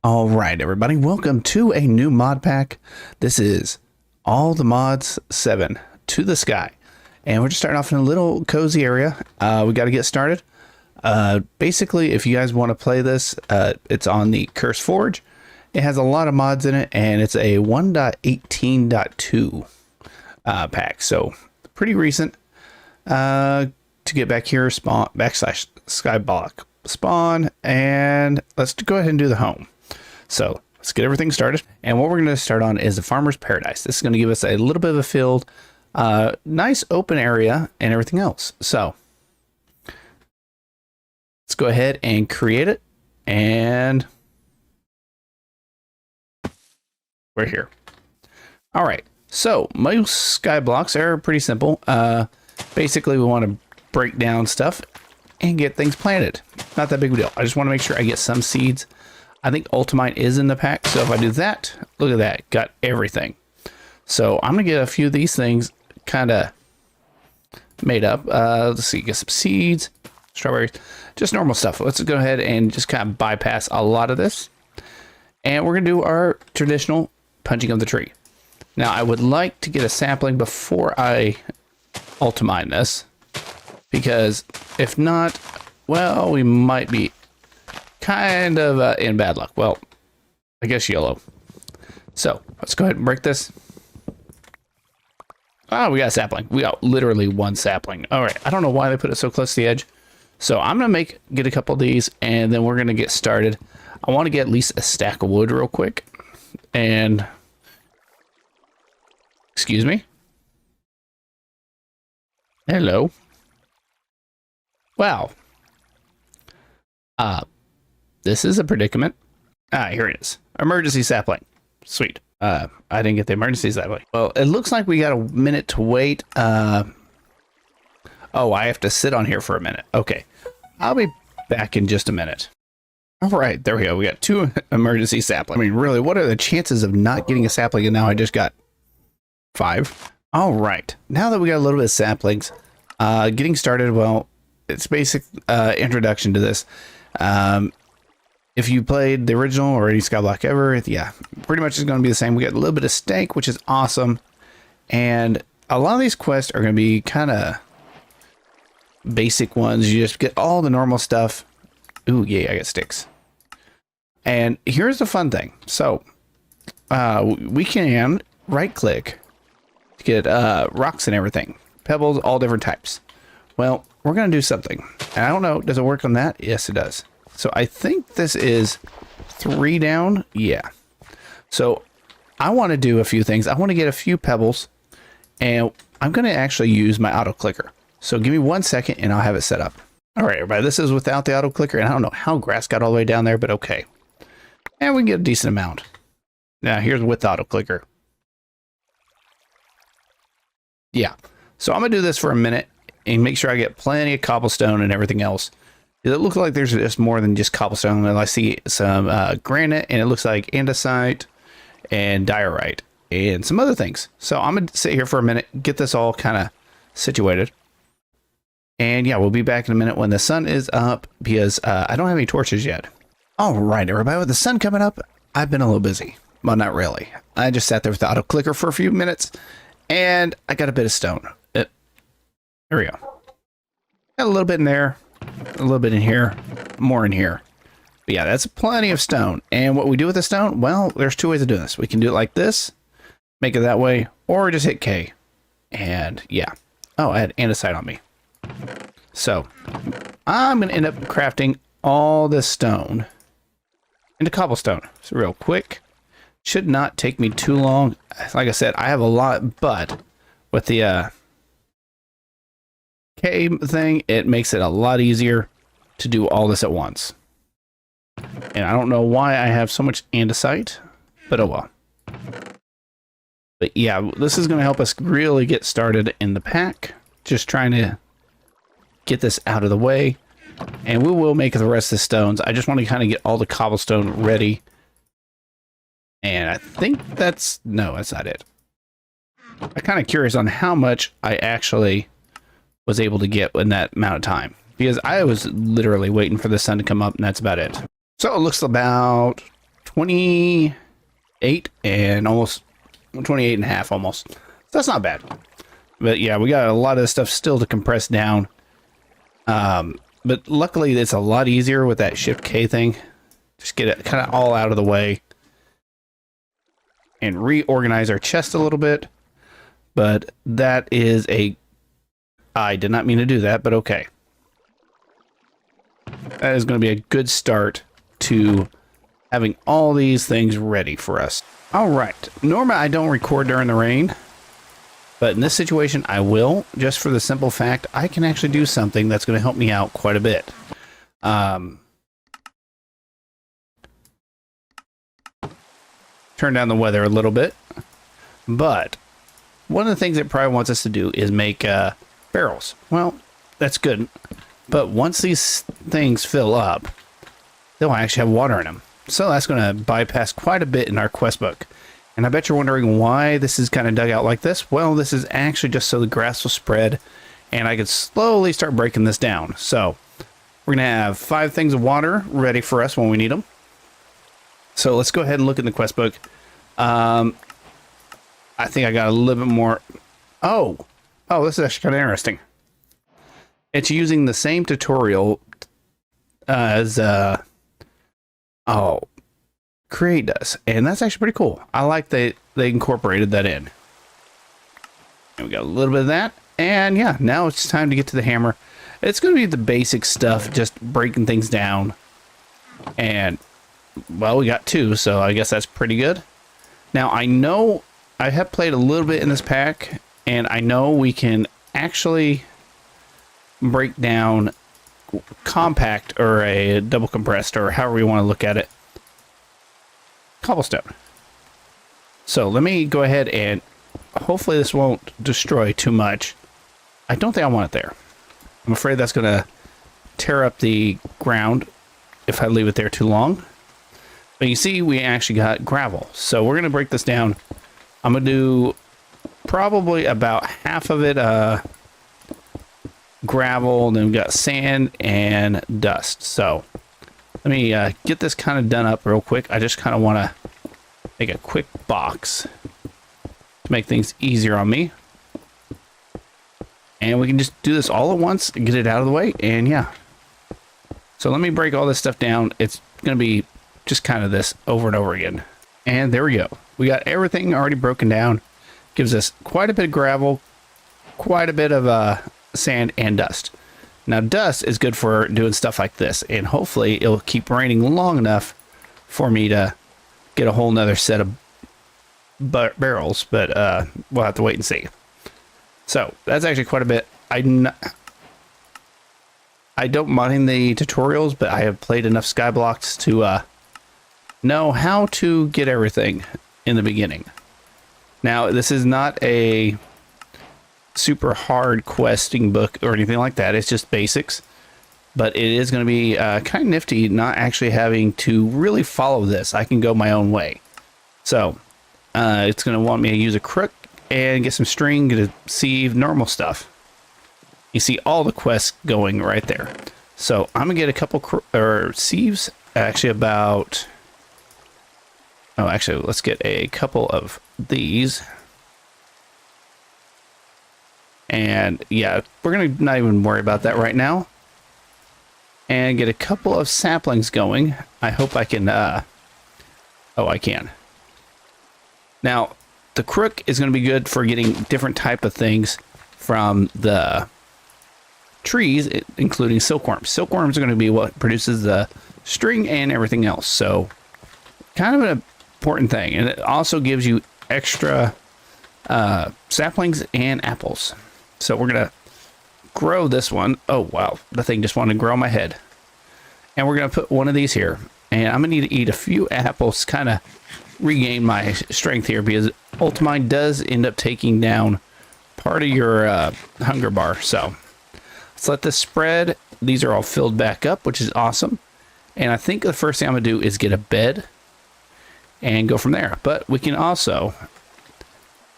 All right, everybody, welcome to a new mod pack. This is All the Mods 7 to the Sky. And we're just starting off in a little cozy area. We got to get started. Basically, if you guys want to play this, it's on the Curse Forge. It has a lot of mods in it, and it's a 1.18.2 pack. So, pretty recent. To get back here, spawn, / skyblock spawn, and let's go ahead and do the home. So let's get everything started. And what we're going to start on is the Farmer's Paradise. This is going to give us a little bit of a field, nice open area and everything else. So let's go ahead and create it. And we're here. All right. So most sky blocks are pretty simple. Basically, we want to break down stuff and get things planted. Not that big of a deal. I just want to make sure I get some seeds. I think Ultimate is in the pack, so if I do that, look at that, got everything. So I'm gonna get a few of these things kind of made up. Let's see, get some seeds, strawberries, just normal stuff. Let's go ahead and just kind of bypass a lot of this, and we're gonna do our traditional punching of the tree. Now I would like to get a sapling before I Ultimate this, because if not, well, we might be kind of in bad luck. Well, I guess yellow. So let's go ahead and break this. Oh, we got a sapling. We got literally one sapling. All right. I don't know why they put it so close to the edge. So I'm going to get a couple of these, and then we're going to get started. I want to get at least a stack of wood real quick. And excuse me. Hello. Wow. This is a predicament. Here it is. Emergency sapling. Sweet. I didn't get the emergency sapling. Well, it looks like we got a minute to wait. Oh, I have to sit on here for a minute. Okay. I'll be back in just a minute. All right, there we go. We got 2 emergency saplings. I mean, really, what are the chances of not getting a sapling? And now I just got 5. All right. Now that we got a little bit of saplings, getting started, well, it's basic introduction to this. If you played the original or any skyblock ever, yeah, pretty much it's going to be the same. We got a little bit of stank, which is awesome. And a lot of these quests are going to be kind of basic ones. You just get all the normal stuff. Ooh, yeah, I got sticks. And here's the fun thing. So we can right click to get rocks and everything. Pebbles, all different types. Well, we're going to do something. And I don't know, does it work on that? Yes, it does. So I think this is 3 down. Yeah. So I want to do a few things. I want to get a few pebbles, and I'm going to actually use my auto clicker. So give me 1 second and I'll have it set up. All right, everybody, this is without the auto clicker, and I don't know how grass got all the way down there, but okay. And we can get a decent amount. Now here's with the auto clicker. Yeah. So I'm going to do this for a minute and make sure I get plenty of cobblestone and everything else. It looks like there's just more than just cobblestone. And I see some granite, and it looks like andesite and diorite and some other things. So I'm going to sit here for a minute, get this all kind of situated. And yeah, we'll be back in a minute when the sun is up, because I don't have any torches yet. All right, everybody, with the sun coming up, I've been a little busy. Well, not really. I just sat there with the auto clicker for a few minutes, and I got a bit of stone. There we go. Got a little bit in there. A little bit in here, more in here. But yeah, that's plenty of stone. And what we do with the stone, well, there's 2 ways of doing this. We can do it like this, make it that way, or just hit K. And yeah. Oh, I had andesite on me. So I'm going to end up crafting all this stone into cobblestone. So real quick. Should not take me too long. Like I said, I have a lot, but with the K thing, it makes it a lot easier to do all this at once. And I don't know why I have so much andesite, but oh well. But yeah, this is going to help us really get started in the pack. Just trying to get this out of the way. And we will make the rest of the stones. I just want to kind of get all the cobblestone ready. And I think that's... no, that's not it. I'm kind of curious on how much I actually was able to get in that amount of time, because I was literally waiting for the sun to come up, and that's about it. So it looks about 28 and almost 28 and a half almost. So that's not bad. But yeah, we got a lot of this stuff still to compress down. But luckily it's a lot easier with that Shift K thing. Just get it kind of all out of the way and reorganize our chest a little bit. But that is I did not mean to do that, but okay. That is going to be a good start to having all these things ready for us. All right. Normally I don't record during the rain, but in this situation I will, just for the simple fact I can actually do something that's going to help me out quite a bit. Turn down the weather a little bit, but one of the things it probably wants us to do is make barrels. Well, that's good, but once these things fill up, they'll actually have water in them. So that's going to bypass quite a bit in our quest book. And I bet you're wondering why this is kind of dug out like this. Well, this is actually just so the grass will spread and I could slowly start breaking this down. So we're going to have 5 things of water ready for us when we need them. So let's go ahead and look in the quest book. I think I got a little bit more. Oh, this is actually kind of interesting. It's using the same tutorial as Create does, and that's actually pretty cool. I like they incorporated that in. And we got a little bit of that, and yeah, now it's time to get to the hammer. It's going to be the basic stuff, just breaking things down. And well, we got 2, so I guess that's pretty good. Now, I know I have played a little bit in this pack, and I know we can actually break down compact or a double compressed or however you want to look at it cobblestone. So let me go ahead and hopefully this won't destroy too much. I don't think I want it there. I'm afraid that's going to tear up the ground if I leave it there too long. But you see, we actually got gravel. So we're going to break this down. I'm going to do probably about half of it gravel, and then we've got sand and dust. So let me get this kind of done up real quick. I just kind of want to make a quick box to make things easier on me. And we can just do this all at once and get it out of the way. And yeah. So let me break all this stuff down. It's going to be just kind of this over and over again. And there we go. We got everything already broken down. Gives us quite a bit of gravel, quite a bit of sand and dust. Now dust is good for doing stuff like this, and hopefully it'll keep raining long enough for me to get a whole nother set of barrels, but we'll have to wait and see. So that's actually quite a bit. I don't mind the tutorials, but I have played enough skyblocks to know how to get everything in the beginning. Now, this is not a super hard questing book or anything like that. It's just basics, but it is going to be kind of nifty not actually having to really follow this. I can go my own way. So it's going to want me to use a crook and get some string, get a sieve, normal stuff. You see all the quests going right there. So I'm gonna get a couple sieves, actually about, oh, actually let's get a couple of these. And yeah, we're gonna not even worry about that right now. And get a couple of saplings going. I hope I can, oh, I can. Now, the crook is going to be good for getting different type of things from the trees, including silkworms. Silkworms are going to be what produces the string and everything else. So, kind of an important thing. And it also gives you extra saplings and apples. So, we're going to grow this one. Oh, wow. The thing just wanted to grow my head. And we're going to put one of these here. And I'm going to need to eat a few apples, kind of regain my strength here, because Ultimine does end up taking down part of your hunger bar. So let's let this spread. These are all filled back up, which is awesome. And I think the first thing I'm going to do is get a bed and go from there. But we can also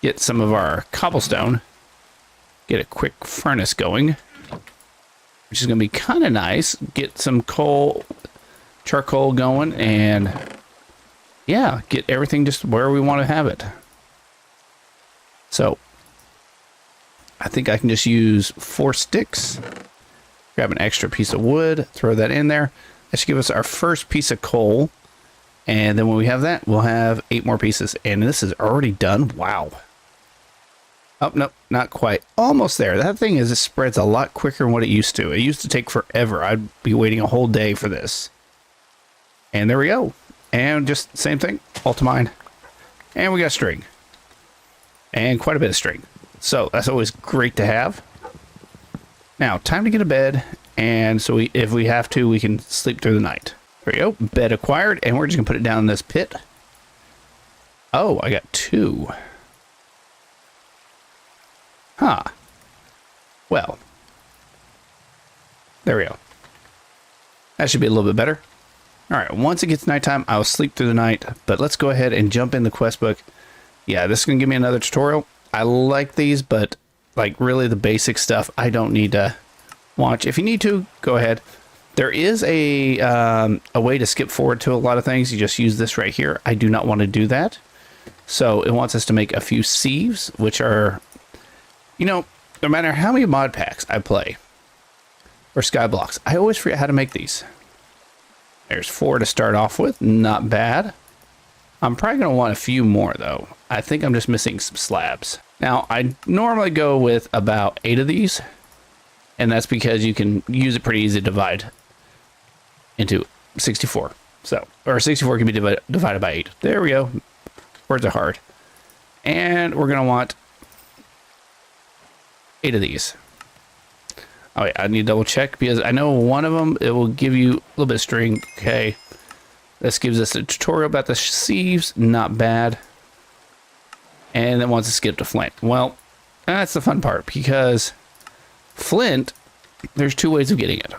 get some of our cobblestone, get a quick furnace going, which is going to be kind of nice. Get some coal, charcoal going, and yeah, get everything just where we want to have it. So I think I can just use 4 sticks, grab an extra piece of wood, throw that in there. That should give us our first piece of coal. And then when we have that, we'll have 8 more pieces. And this is already done. Wow. Oh, no, not quite. Almost there. That thing is, it spreads a lot quicker than what it used to. It used to take forever. I'd be waiting a whole day for this. And there we go. And just same thing, ultimine. And we got string. And quite a bit of string. So that's always great to have. Now, time to get to bed. And so if we have to, we can sleep through the night. There we go. Bed acquired. And we're just going to put it down in this pit. Oh, I got 2. Huh. Well. There we go. That should be a little bit better. Alright, once it gets nighttime, I'll sleep through the night. But let's go ahead and jump in the quest book. Yeah, this is going to give me another tutorial. I like these, but like really the basic stuff, I don't need to watch. If you need to, go ahead. There is a way to skip forward to a lot of things. You just use this right here. I do not want to do that. So it wants us to make a few sieves, which are, you know, no matter how many mod packs I play, or skyblocks, I always forget how to make these. There's 4 to start off with. Not bad. I'm probably going to want a few more, though. I think I'm just missing some slabs. Now, I normally go with about 8 of these, and that's because you can use it pretty easy to divide into 64. So, or 64 can be divided by 8. There we go. Words are hard. And we're going to want 8 of these. Oh, yeah, I need to double check because I know one of them, it will give you a little bit of string. Okay. This gives us a tutorial about the sieves. Not bad. And then wants to skip to flint. Well, that's the fun part because flint, there's 2 ways of getting it.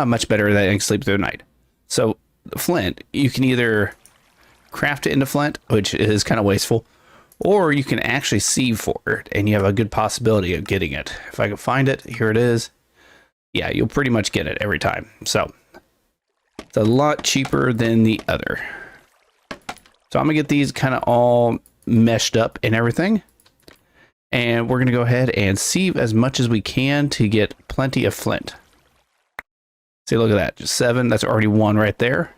Much better than sleep through the night. So flint, you can either craft it into flint, which is kind of wasteful, or you can actually sieve for it, and you have a good possibility of getting it. If I can find it, here it is. Yeah, you'll pretty much get it every time. So it's a lot cheaper than the other. So I'm gonna get these kind of all meshed up and everything. And we're gonna go ahead and sieve as much as we can to get plenty of flint. See, look at that, just 7, that's already 1 right there.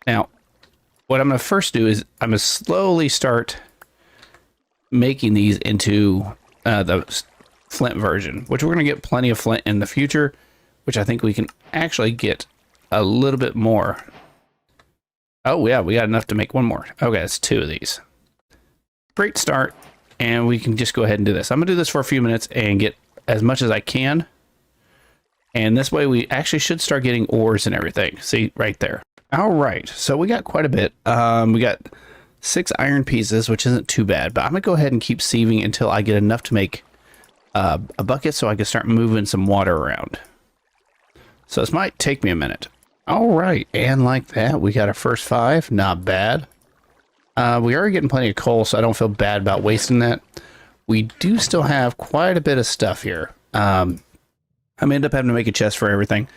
Now, what I'm gonna first do is I'm gonna slowly start making these into the flint version, which we're going to get plenty of flint in the future, which I think we can actually get a little bit more. Oh yeah, we got enough to make 1 more. Okay, that's 2 of these. Great start, and we can just go ahead and do this. I'm going to do this for a few minutes and get as much as I can, and this way we actually should start getting ores and everything. See, right there. All right, so we got quite a bit. We got 6 iron pieces, which isn't too bad, but I'm going to go ahead and keep sieving until I get enough to make a bucket so I can start moving some water around. So this might take me a minute. All right, and like that, we got our first 5. Not bad. We are getting plenty of coal, so I don't feel bad about wasting that. We do still have quite a bit of stuff here. I may end up having to make a chest for everything,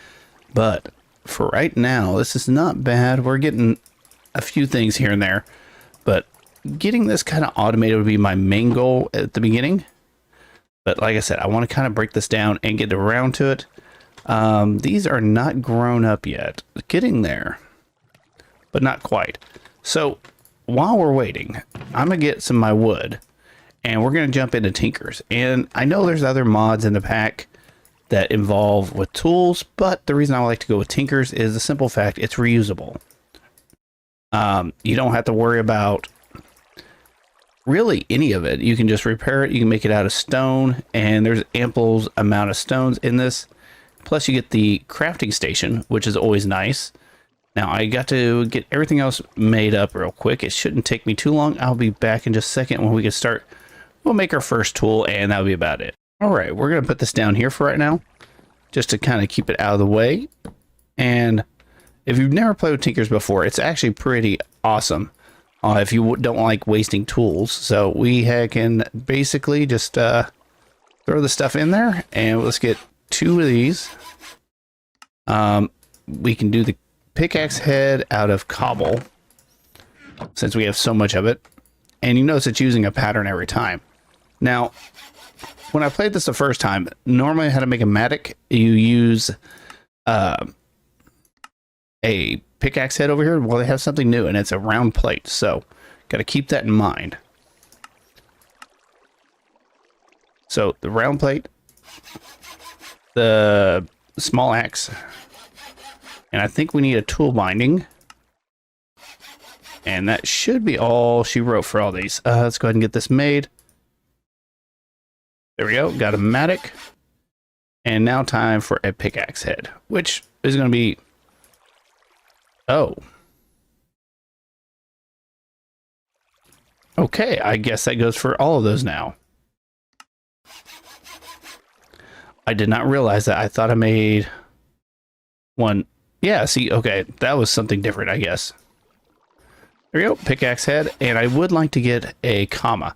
but for right now, this is not bad. We're getting a few things here and there, but getting this kind of automated would be my main goal at the beginning. But like I said, I want to kind of break this down and get around to it. These are not grown up yet. Getting there, but not quite. So while we're waiting, I'm going to get some of my wood, and we're going to jump into Tinkers. And I know there's other mods in the pack that involve with tools, but the reason I like to go with Tinkers is the simple fact it's reusable. You don't have to worry about really any of it. You can just repair it. You can make it out of stone, and there's ample amount of stones in this. Plus you get the crafting station, which is always nice. Now I got to get everything else made up real quick. It shouldn't take me too long. I'll be back in just a second when we can start. We'll make our first tool, and that'll be about it. All right, we're going to put this down here for right now, just to kind of keep it out of the way. And if you've never played with Tinkers before, it's actually pretty awesome. If you don't like wasting tools. So we can basically just throw the stuff in there, and let's get 2 of these. We can do the pickaxe head out of cobble. since we have so much of it. And you notice it's using a pattern every time. Now, when I played this the first time, normally how to make a mattock, you use a pickaxe head over here. Well, they have something new, and it's a round plate. So, got to keep that in mind. So, the round plate, the small axe, and I think we need a tool binding. And that should be all she wrote for all these. Let's go ahead and get this made. There we go. Got a mattock. And now time for a pickaxe head, which is going to be... Oh. Okay, I guess that goes for all of those now. I did not realize that. I thought I made one. Yeah, see, okay, that was something different, I guess. There we go, pickaxe head, and I would like to get a comma.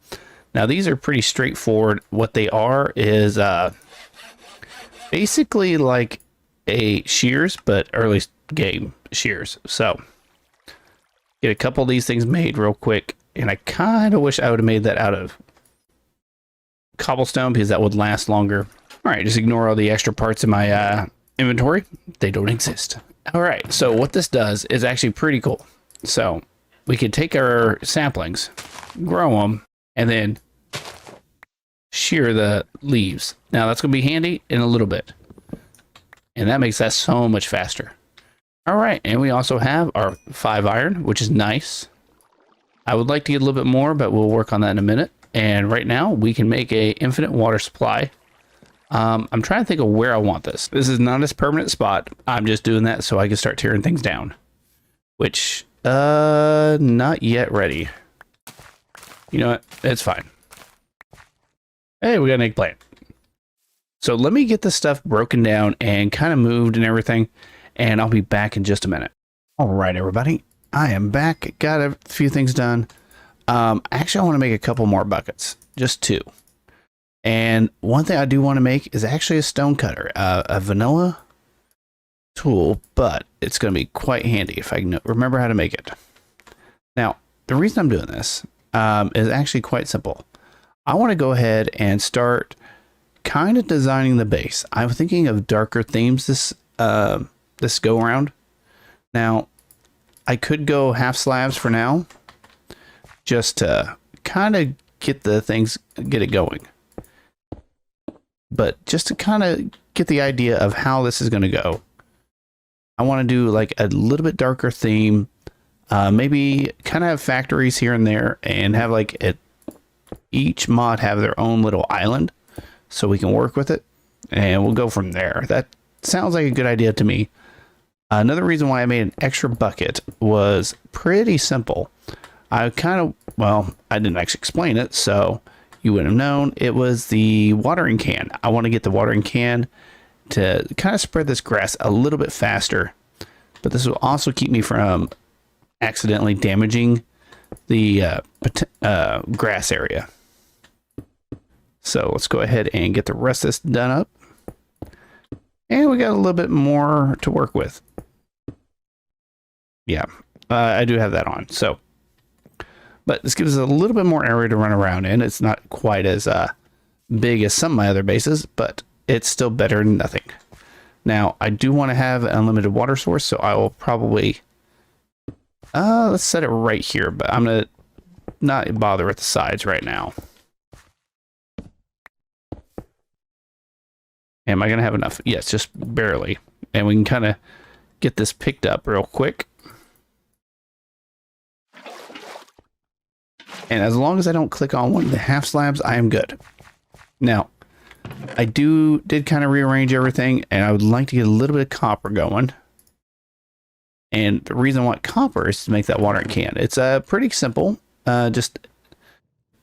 Now, these are pretty straightforward. What they are is basically like a shears, but early game shears. So, get a couple of these things made real quick, and I kind of wish I would have made that out of cobblestone because that would last longer. All right, just ignore all the extra parts in my inventory. They don't exist. All right, so what this does is actually pretty cool. So we can take our saplings, grow them, and then shear the leaves. Now that's going to be handy in a little bit. And that makes that so much faster. All right, and we also have our 5 iron, which is nice. I would like to get a little bit more, but we'll work on that in a minute. And right now, we can make a infinite water supply. I'm trying to think of where I want this. This is not a permanent spot. I'm just doing that so I can start tearing things down. Which, not yet ready. You know what? It's fine. Hey, we got an eggplant. So let me get this stuff broken down and kind of moved and everything, and I'll be back in just a minute. All right, everybody. I am back. Got a few things done. Actually, I want to make a couple more buckets. Just 2. And one thing I do want to make is actually a stone cutter, a vanilla tool, but it's going to be quite handy if I can remember how to make it. Now, the reason I'm doing this is actually quite simple. I want to go ahead and start kind of designing the base. I'm thinking of darker themes this go around. Now, I could go half slabs for now, just to kind of get it going. But just to kind of get the idea of how this is going to go, I want to do like a little bit darker theme, maybe kind of have factories here and there, and have like each mod have their own little island, so we can work with it, and we'll go from there. That sounds like a good idea to me. Another reason why I made an extra bucket was pretty simple. I didn't actually explain it, so you wouldn't have known. It was the watering can. I want to get the watering can to kind of spread this grass a little bit faster, but this will also keep me from accidentally damaging the grass area. So let's go ahead and get the rest of this done up. And we got a little bit more to work with. Yeah, I do have that on. So, but this gives us a little bit more area to run around in. It's not quite as big as some of my other bases, but it's still better than nothing. Now, I do want to have an unlimited water source, so I will probably... let's set it right here, but I'm going to not bother with the sides right now. Am I going to have enough? Yes, just barely. And we can kind of get this picked up real quick. And as long as I don't click on one of the half slabs, I am good. Now, I did kind of rearrange everything, and I would like to get a little bit of copper going. And the reason I want copper is to make that watering can. It's pretty simple. Just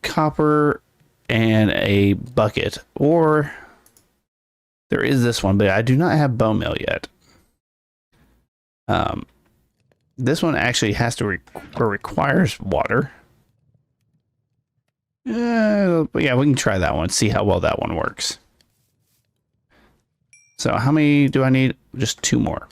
copper and a bucket. Or there is this one, but I do not have bone meal yet. This one actually has to requires water. But yeah, we can try that one. See how well that one works. So how many do I need? Just 2 more.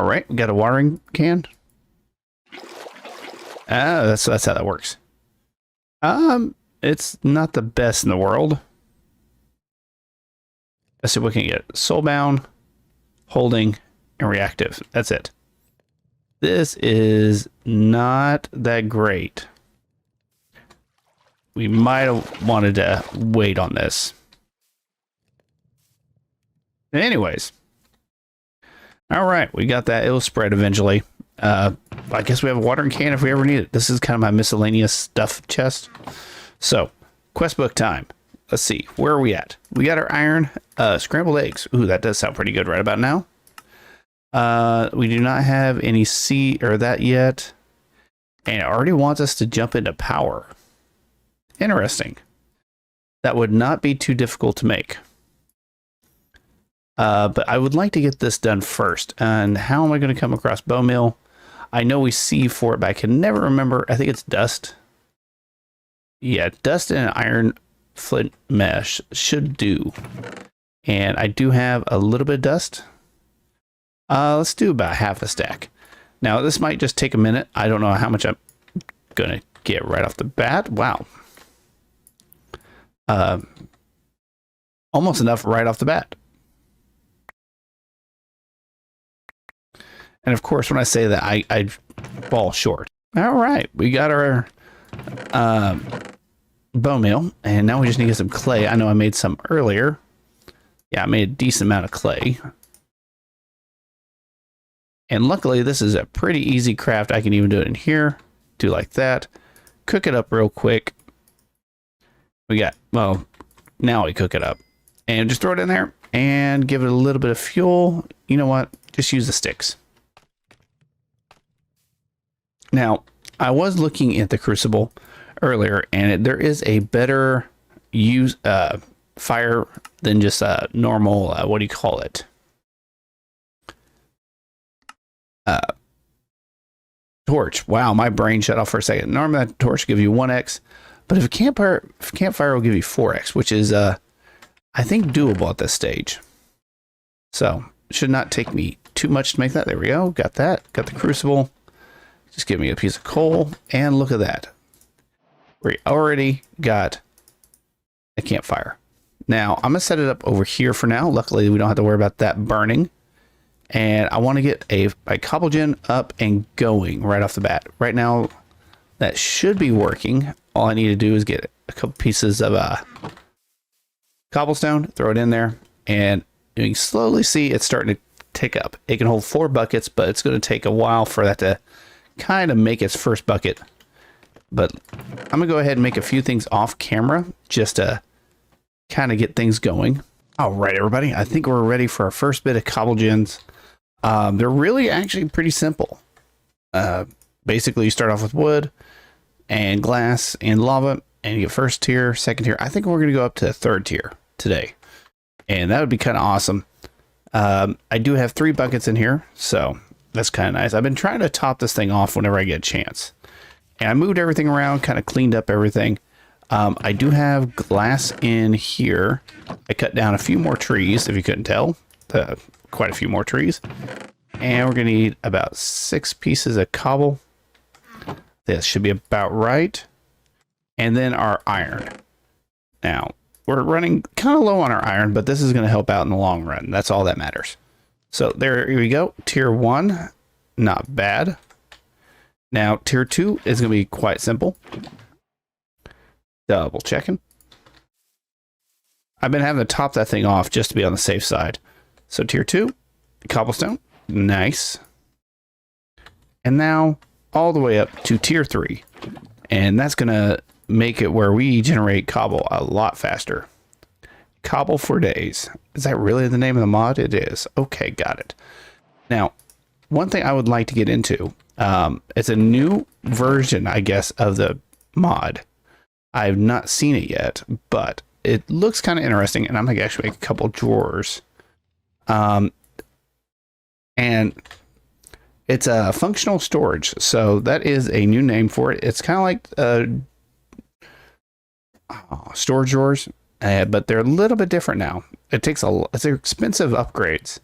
All right, we got a watering can. Ah, that's how that works. It's not the best in the world. Let's see what we can get. Soulbound, holding, and reactive. That's it. This is not that great. We might have wanted to wait on this. Anyways. All right, we got that. It'll spread eventually. I guess we have a watering can if we ever need it. This is kind of my miscellaneous stuff chest. So, quest book time. Let's see. Where are we at? We got our iron. Scrambled eggs. Ooh, that does sound pretty good right about now. We do not have any seed or that yet. And it already wants us to jump into power. Interesting. That would not be too difficult to make. But I would like to get this done first. And how am I going to come across bone meal? I know we see for it, but I can never remember. I think it's dust. Yeah, dust and iron flint mesh should do. And I do have a little bit of dust. Let's do about half a stack. Now, this might just take a minute. I don't know how much I'm going to get right off the bat. Wow. Almost enough right off the bat. And of course, when I say that, I fall short. All right, we got our bone meal, and now we just need to get some clay. I know I made some earlier. Yeah, I made a decent amount of clay. And luckily, this is a pretty easy craft. I can even do it in here. Do like that. Cook it up real quick. We got, well, now we cook it up. And just throw it in there and give it a little bit of fuel. You know what? Just use the sticks. Now, I was looking at the Crucible earlier, and there is a better use fire than just a normal, what do you call it? Torch. Wow, my brain shut off for a second. Normally that torch gives you 1x, but if campfire will give you 4x, which is I think doable at this stage. So should not take me too much to make that. There we go. Got that. Got the Crucible. Just give me a piece of coal, and look at that. We already got a campfire. Now I'm gonna set it up over here for now. Luckily we don't have to worry about that burning. And I want to get a cobble gen up and going right off the bat. Right now, that should be working. All I need to do is get a couple pieces of cobblestone, throw it in there, and you can slowly see it's starting to tick up. It can hold 4 buckets, but it's going to take a while for that to kind of make its first bucket. But I'm going to go ahead and make a few things off camera just to kind of get things going. All right, everybody. I think we're ready for our first bit of cobble gens. They're really actually pretty simple. Basically, you start off with wood and glass and lava, and you get first tier, second tier. I think we're going to go up to third tier today, and that would be kind of awesome. I do have 3 buckets in here, so that's kind of nice. I've been trying to top this thing off whenever I get a chance, and I moved everything around, kind of cleaned up everything. I do have glass in here. I cut down a few more trees, if you couldn't tell. Quite a few more trees. And we're going to need about 6 pieces of cobble. This should be about right. And then our iron. Now, we're running kind of low on our iron, but this is going to help out in the long run. That's all that matters. So there we go. Tier 1, not bad. Now, tier 2 is going to be quite simple. Double checking. I've been having to top that thing off just to be on the safe side. So tier 2, cobblestone, nice. And now all the way up to tier 3. And that's going to make it where we generate cobble a lot faster. Cobble for days. Is that really the name of the mod? It is. Okay, got it. Now, one thing I would like to get into, it's a new version, I guess, of the mod. I've not seen it yet, but it looks kind of interesting, and I'm going to actually make a couple drawers. And it's a functional storage, so that is a new name for it. It's kind of like storage drawers, but they're a little bit different now. It's expensive upgrades.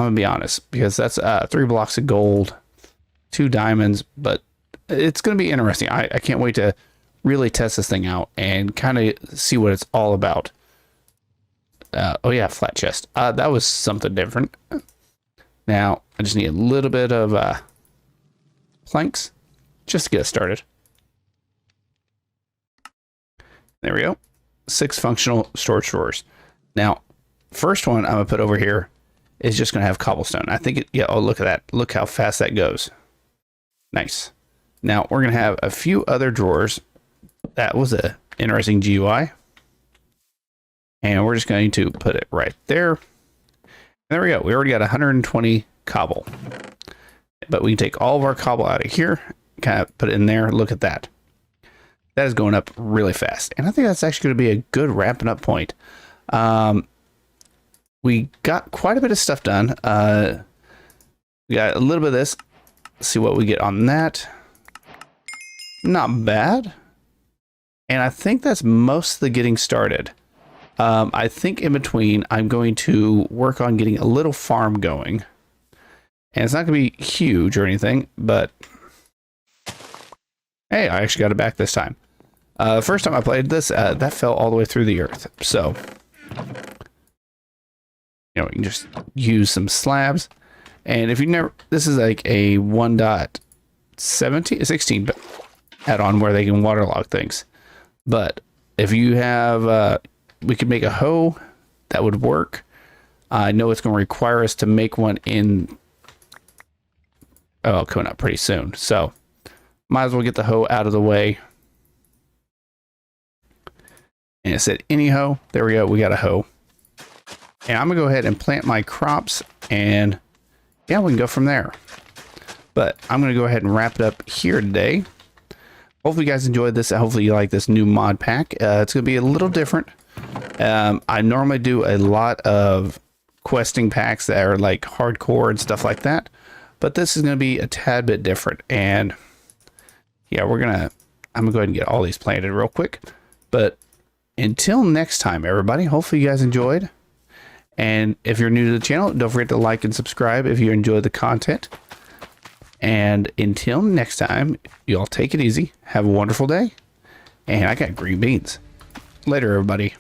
I'm gonna be honest, because that's 3 blocks of gold, 2 diamonds, but it's gonna be interesting. I can't wait to really test this thing out and kind of see what it's all about. Oh yeah, flat chest. That was something different. Now I just need a little bit of planks just to get us started. There we go. 6 functional storage drawers. Now, first one I'm gonna put over here is just gonna have cobblestone. I think it, yeah, oh look at that. Look how fast that goes. Nice. Now we're gonna have a few other drawers. That was a interesting GUI. And we're just going to put it right there. There we go. We already got 120 cobble. But we can take all of our cobble out of here, kind of put it in there. Look at that. That is going up really fast. And I think that's actually going to be a good wrapping up point. We got quite a bit of stuff done. We got a little bit of this. Let's see what we get on that. Not bad. And I think that's most of the getting started. I think in between, I'm going to work on getting a little farm going. And it's not going to be huge or anything, but hey, I actually got it back this time. First time I played this, that fell all the way through the earth. So, you know, we can just use some slabs. And if you never, this is like a 1.16 add-on where they can waterlog things. But if you have, we could make a hoe that would work. I know it's going to require us to make one in, oh, coming up pretty soon. So might as well get the hoe out of the way. And it said any hoe. There we go. We got a hoe. And I'm going to go ahead and plant my crops, and yeah, we can go from there. But I'm going to go ahead and wrap it up here today. Hopefully you guys enjoyed this. Hopefully you like this new mod pack. It's going to be a little different. I normally do a lot of questing packs that are like hardcore and stuff like that, but this is going to be a tad bit different. And yeah, I'm gonna go ahead and get all these planted real quick. But until next time, everybody, hopefully you guys enjoyed. And if you're new to the channel, don't forget to like and subscribe if you enjoy the content. And until next time, you all take it easy. Have a wonderful day. And I got green beans. Later, everybody.